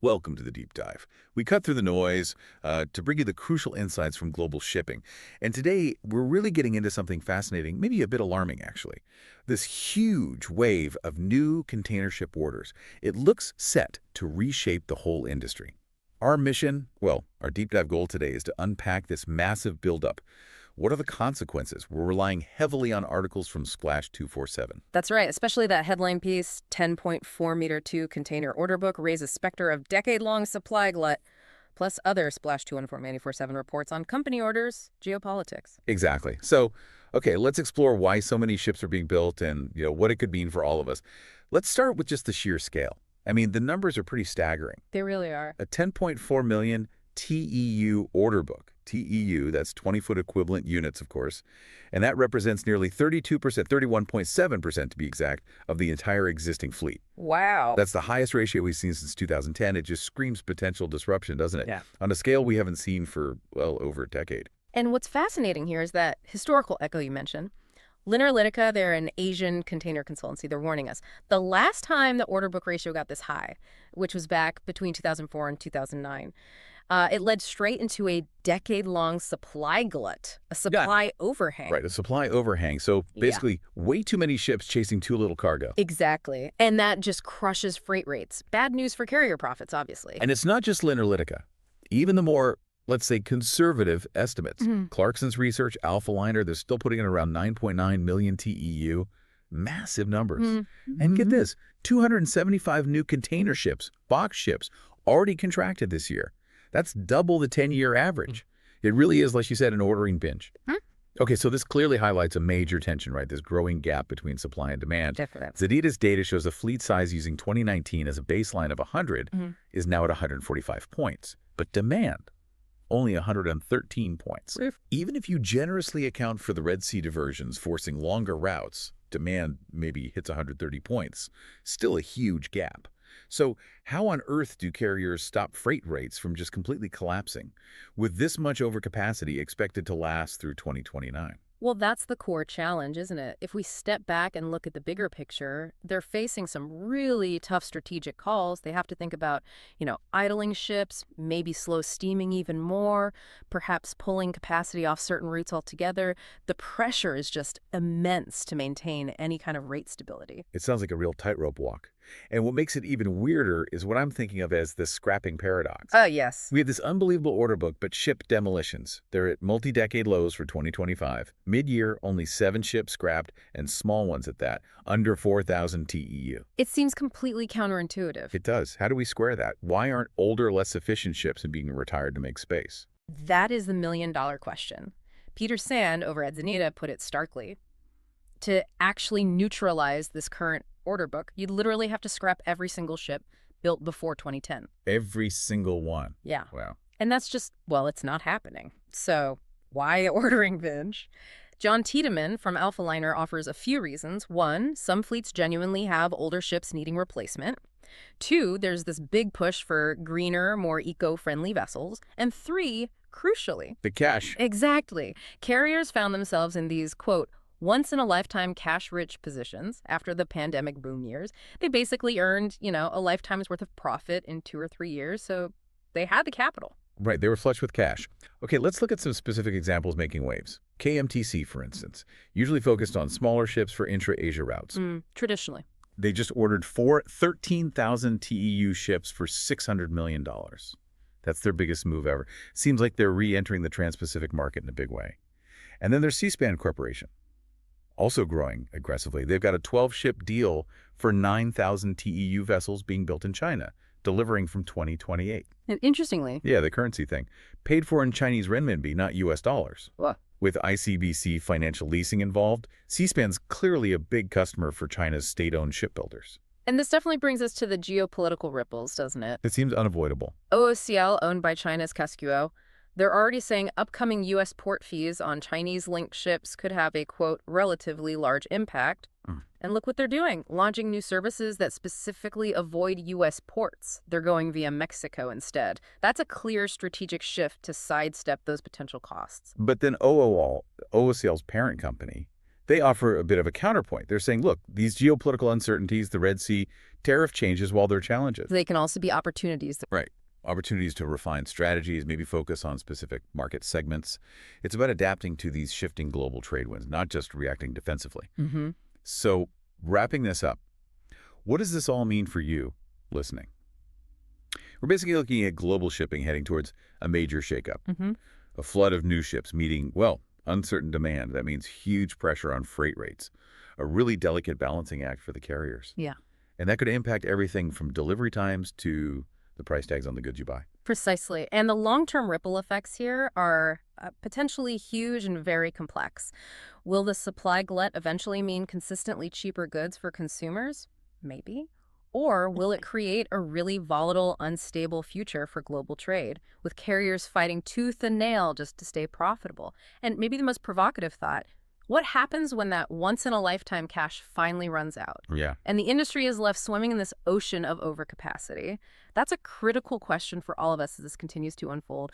Welcome to the deep dive. We cut through the noise to bring you the crucial insights from global shipping. And today, we're really getting into something fascinating, maybe a bit alarming, actually. This huge wave of new container ship orders. It looks set to reshape the whole industry. Our mission, well, our deep dive goal today is to unpack this massive buildup. What are the consequences? We're relying heavily on articles from Splash 247. That's right, especially that headline piece, 10.4-meter 2 container order book raises specter of decade-long supply glut, plus other Splash 214-947 reports on company orders, geopolitics. Exactly. So, okay, let's explore why so many ships are being built and, what it could mean for all of us. Let's start with just the sheer scale. I mean, the numbers are pretty staggering. They really are. A 10.4 million TEU order book. TEU, that's 20-foot equivalent units, of course. And that represents nearly 32%, 31.7% to be exact, of the entire existing fleet. Wow. That's the highest ratio we've seen since 2010. It just screams potential disruption, doesn't it? Yeah. On a scale we haven't seen for, well, over a decade. And what's fascinating here is that historical echo you mentioned. Lytica, they're an Asian container consultancy. They're warning us. The last time the order book ratio got this high, which was back between 2004 and 2009, it led straight into a decade-long supply glut, a supply overhang. Right, a supply overhang. So basically, way too many ships chasing too little cargo. Exactly. And that just crushes freight rates. Bad news for carrier profits, obviously. And it's not just Lytica. Even the more, let's say, conservative estimates. Clarkson's research, Alphaliner, they're still putting in around 9.9 million TEU. Massive numbers. And get this, 275 new container ships, box ships, already contracted this year. That's double the 10-year average. It really is, like you said, an ordering binge. Okay, so this clearly highlights a major tension, right? This growing gap between supply and demand. Definitely. Zedita's data shows the fleet size using 2019 as a baseline of 100 is now at 145 points. But demand, only 113 points. Even if you generously account for the Red Sea diversions forcing longer routes, demand maybe hits 130 points. Still a huge gap. So how on earth do carriers stop freight rates from just completely collapsing, with this much overcapacity expected to last through 2029? Well, that's the core challenge, isn't it? If we step back and look at the bigger picture, they're facing some really tough strategic calls. They have to think about, idling ships, maybe slow steaming even more, perhaps pulling capacity off certain routes altogether. The pressure is just immense to maintain any kind of rate stability. It sounds like a real tightrope walk. And what makes it even weirder is what I'm thinking of as the scrapping paradox. Oh, yes. We have this unbelievable order book, but ship demolitions. They're at multi-decade lows for 2025. Mid-year, only 7 ships scrapped, and small ones at that, under 4,000 TEU. It seems completely counterintuitive. It does. How do we square that? Why aren't older, less efficient ships being retired to make space? That is the million-dollar question. Peter Sand over at Zenita put it starkly. To actually neutralize this current order book, you'd literally have to scrap every single ship built before 2010. Every single one? Yeah. Wow. And that's just, well, it's not happening. So why ordering binge? John Tiedemann from Alphaliner offers a few reasons. 1, some fleets genuinely have older ships needing replacement. 2, there's this big push for greener, more eco-friendly vessels. And 3, crucially, the cash. Exactly. Carriers found themselves in these, quote, once-in-a-lifetime cash-rich positions after the pandemic boom years. They basically earned, a lifetime's worth of profit in 2 or 3 years, so they had the capital. Right, they were flush with cash. Okay, let's look at some specific examples making waves. KMTC, for instance, usually focused on smaller ships for intra-Asia routes. Traditionally. They just ordered 13,000 TEU ships for $600 million. That's their biggest move ever. Seems like they're re-entering the Trans-Pacific market in a big way. And then there's Seaspan Corporation, also growing aggressively. They've got a 12-ship deal for 9,000 TEU vessels being built in China, delivering from 2028. And interestingly, yeah, the currency thing. Paid for in Chinese renminbi, not US dollars. What? With ICBC Financial Leasing involved, Seaspan's clearly a big customer for China's state-owned shipbuilders. And this definitely brings us to the geopolitical ripples, doesn't it? It seems unavoidable. OOCL, owned by China's Casquo, they're already saying upcoming U.S. port fees on Chinese-linked ships could have a, quote, relatively large impact. And look what they're doing, launching new services that specifically avoid U.S. ports. They're going via Mexico instead. That's a clear strategic shift to sidestep those potential costs. But then OOCL's parent company, They offer a bit of a counterpoint. They're saying, look, these geopolitical uncertainties, the Red Sea, tariff changes, while they're challenges. They can also be opportunities. Right. Opportunities to refine strategies, maybe focus on specific market segments. It's about adapting to these shifting global trade winds, not just reacting defensively. Mm-hmm. So, wrapping this up, what does this all mean for you listening? We're basically looking at global shipping heading towards a major shakeup. Mm-hmm. A flood of new ships meeting, well, uncertain demand. That means huge pressure on freight rates. A really delicate balancing act for the carriers. Yeah. And that could impact everything from delivery times to the price tags on the goods you buy. Precisely. And the long-term ripple effects here are potentially huge and very complex. Will the supply glut eventually mean consistently cheaper goods for consumers? Maybe. Or will it create a really volatile, unstable future for global trade, with carriers fighting tooth and nail just to stay profitable? And maybe the most provocative thought, what happens when that once-in-a-lifetime cash finally runs out? Yeah. And the industry is left swimming in this ocean of overcapacity? That's a critical question for all of us as this continues to unfold.